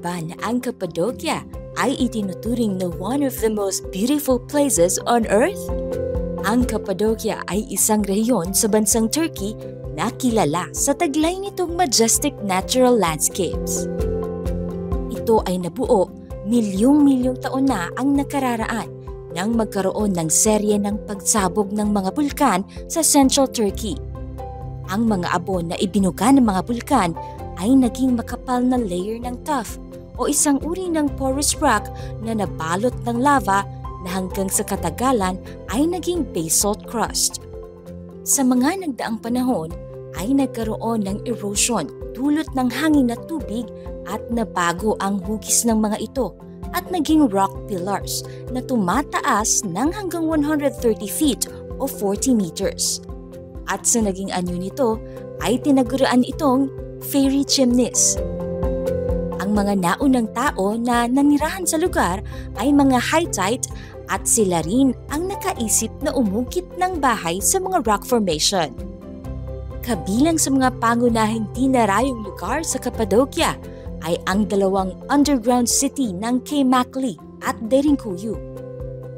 ba na ang Cappadocia ay itinuturing na one of the most beautiful places on Earth? Ang Cappadocia ay isang rehiyon sa bansang Turkey na kilala sa taglay nitong majestic natural landscapes. Ito ay nabuo milyong-milyong taon na ang nakararaan nang magkaroon ng serye ng pagsabog ng mga bulkan sa Central Turkey. Ang mga abon na ibinuga ng mga bulkan ay naging makapal na layer ng tuff o isang uri ng porous rock na nabalot ng lava na hanggang sa katagalan ay naging basalt crust. Sa mga nagdaang panahon ay nagkaroon ng erosion dulot ng hangin na tubig at nabago ang hugis ng mga ito at naging rock pillars na tumataas ng hanggang 130 feet o 40 meters. At sa naging anyo nito ay tinagurian itong fairy chimneys. Ang mga naunang tao na nanirahan sa lugar ay mga Hittite at sila rin ang nakaisip na umukit ng bahay sa mga rock formation. Kabilang sa mga pangunahing dinarayong lugar sa Cappadocia ay ang dalawang underground city ng Kaymakli at Derinkuyu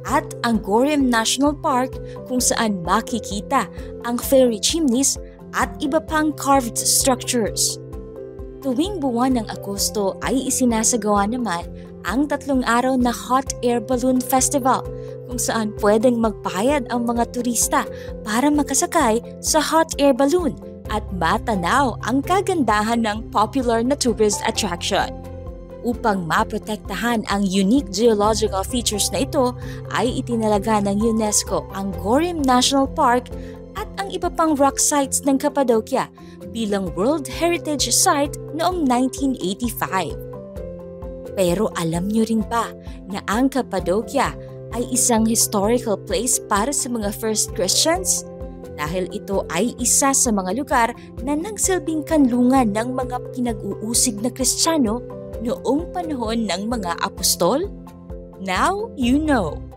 at ang Gorim National Park kung saan makikita ang fairy chimneys at iba pang carved structures. Tuwing buwan ng Agosto ay isinasagawa naman ang 3 araw na Hot Air Balloon Festival kung saan pwedeng magbayad ang mga turista para makasakay sa hot air balloon at matanaw ang kagandahan ng popular na tourist attraction. Upang maprotektahan ang unique geological features na ito ay itinalaga ng UNESCO ang Gorim National Park at ang iba pang rock sites ng Cappadocia bilang World Heritage Site noong 1985. Pero alam niyo rin ba na ang Cappadocia ay isang historical place para sa mga first Christians? Dahil ito ay isa sa mga lugar na nagsilbing kanlungan ng mga pinag-uusig na Kristiyano noong panahon ng mga apostol? Now you know!